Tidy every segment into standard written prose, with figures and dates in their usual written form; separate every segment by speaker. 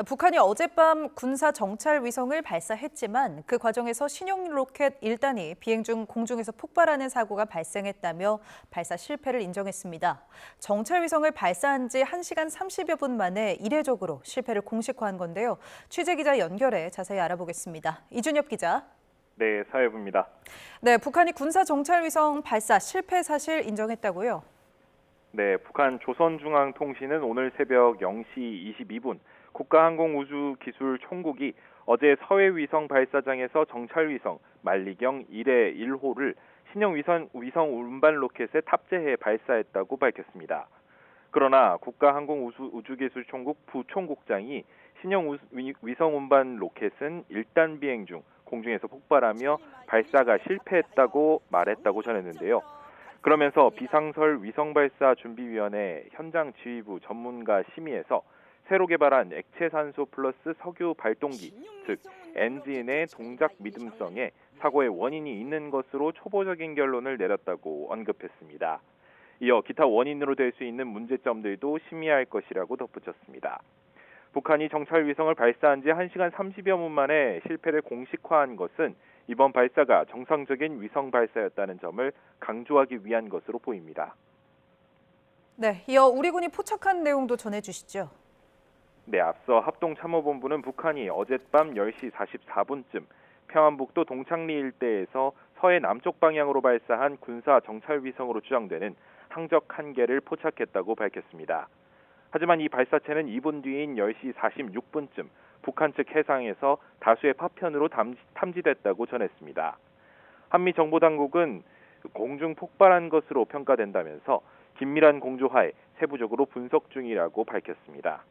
Speaker 1: 북한이 어젯밤 군사 정찰 위성을 발사했지만 그 과정에서 신형 로켓 1단이 비행 중 공중에서 폭발하는 사고가 발생했다며 발사 실패를 인정했습니다. 정찰 위성을 발사한 지 1시간 30여 분 만에 이례적으로 실패를 공식화한 건데요. 취재 기자 연결해 자세히 알아보겠습니다. 이준엽 기자.
Speaker 2: 네, 사회부입니다.
Speaker 1: 네, 북한이 군사 정찰 위성 발사 실패 사실 인정했다고요?
Speaker 2: 네, 북한 조선중앙통신은 오늘 새벽 0시 22분 국가항공우주기술총국이 어제 서해 위성 발사장에서 정찰위성 만리경 1회 1호를 신형 위성 운반 로켓에 탑재해 발사했다고 밝혔습니다. 그러나 국가항공우주기술총국 부총국장이 신형 위성 운반 로켓은 1단 비행 중 공중에서 폭발하며 발사가 실패했다고 말했다고 전했는데요. 그러면서 비상설 위성발사준비위원회 현장 지휘부 전문가 심의에서 새로 개발한 액체산소 플러스 석유 발동기, 즉 엔진의 동작 믿음성에 사고의 원인이 있는 것으로 초보적인 결론을 내렸다고 언급했습니다. 이어 기타 원인으로 될 수 있는 문제점들도 심의할 것이라고 덧붙였습니다. 북한이 정찰 위성을 발사한 지 1시간 30여 분 만에 실패를 공식화한 것은 이번 발사가 정상적인 위성 발사였다는 점을 강조하기 위한 것으로 보입니다.
Speaker 1: 네, 이어 우리 군이 포착한 내용도 전해주시죠.
Speaker 2: 네, 앞서 합동참모본부는 북한이 어젯밤 10시 44분쯤 평안북도 동창리 일대에서 서해 남쪽 방향으로 발사한 군사 정찰 위성으로 추정되는 항적 1개를 포착했다고 밝혔습니다. 하지만 이 발사체는 2분 뒤인 10시 46분쯤 북한 측 해상에서 다수의 파편으로 탐지됐다고 전했습니다. 한미정보당국은 공중 폭발한 것으로 평가된다면서 긴밀한 공조하에 세부적으로 분석 중이라고 밝혔습니다.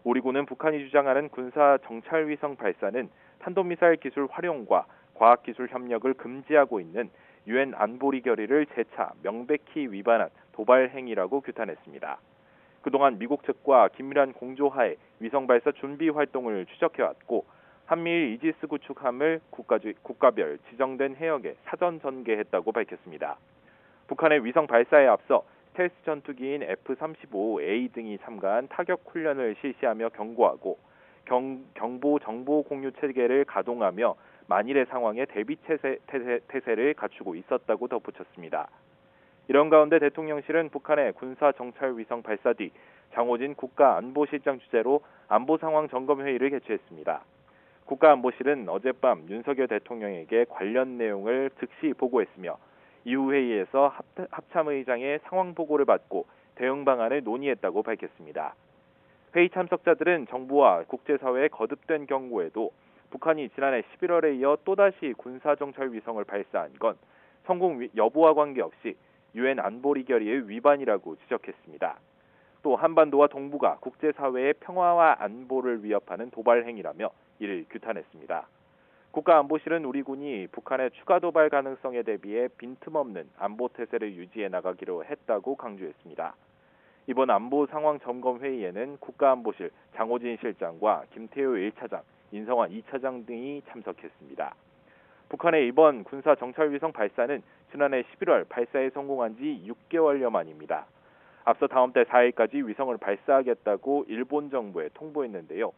Speaker 2: 우리 군은 북한이 주장하는 군사 정찰 위성 발사는 탄도미사일 기술 활용과 과학기술 협력을 금지하고 있는 유엔 안보리 결의를 재차 명백히 위반한 도발 행위라고 규탄했습니다. 그동안 미국 측과 긴밀한 공조하에 위성 발사 준비 활동을 추적해왔고 한미일 이지스 구축함을 국가별 지정된 해역에 사전 전개했다고 밝혔습니다. 북한의 위성 발사에 앞서 스텔스 전투기인 F-35A 등이 참가한 타격 훈련을 실시하며 경고하고 경보 정보 공유 체계를 가동하며 만일의 상황에 대비 태세를 갖추고 있었다고 덧붙였습니다. 이런 가운데 대통령실은 북한의 군사 정찰 위성 발사 뒤 장호진 국가안보실장 주재로 안보 상황 점검 회의를 개최했습니다. 국가안보실은 어젯밤 윤석열 대통령에게 관련 내용을 즉시 보고했으며 이후 회의에서 합참의장의 상황 보고를 받고 대응 방안을 논의했다고 밝혔습니다. 회의 참석자들은 정부와 국제사회의 거듭된 경고에도 북한이 지난해 11월에 이어 또다시 군사정찰 위성을 발사한 건 성공 여부와 관계없이 유엔 안보리 결의의 위반이라고 지적했습니다. 또 한반도와 동북아 국제사회의 평화와 안보를 위협하는 도발 행위라며 이를 규탄했습니다. 국가안보실은 우리 군이 북한의 추가 도발 가능성에 대비해 빈틈없는 안보 태세를 유지해 나가기로 했다고 강조했습니다. 이번 안보 상황 점검 회의에는 국가안보실 장호진 실장과 김태효 1차장, 인성환 2차장 등이 참석했습니다. 북한의 이번 군사 정찰 위성 발사는 지난해 11월 발사에 성공한 지 6개월여 만입니다. 앞서 다음 달 4일까지 위성을 발사하겠다고 일본 정부에 통보했는데요.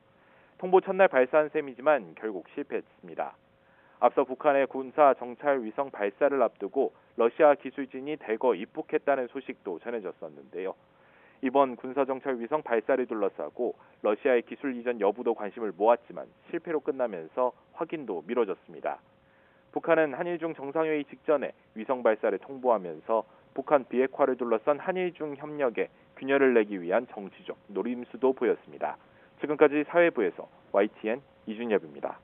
Speaker 2: 통보 첫날 발사한 셈이지만 결국 실패했습니다. 앞서 북한의 군사 정찰 위성 발사를 앞두고 러시아 기술진이 대거 입국했다는 소식도 전해졌었는데요. 이번 군사 정찰 위성 발사를 둘러싸고 러시아의 기술 이전 여부도 관심을 모았지만 실패로 끝나면서 확인도 미뤄졌습니다. 북한은 한일중 정상회의 직전에 위성 발사를 통보하면서 북한 비핵화를 둘러싼 한일중 협력에 균열을 내기 위한 정치적 노림수도 보였습니다. 지금까지 사회부에서 YTN 이준엽입니다.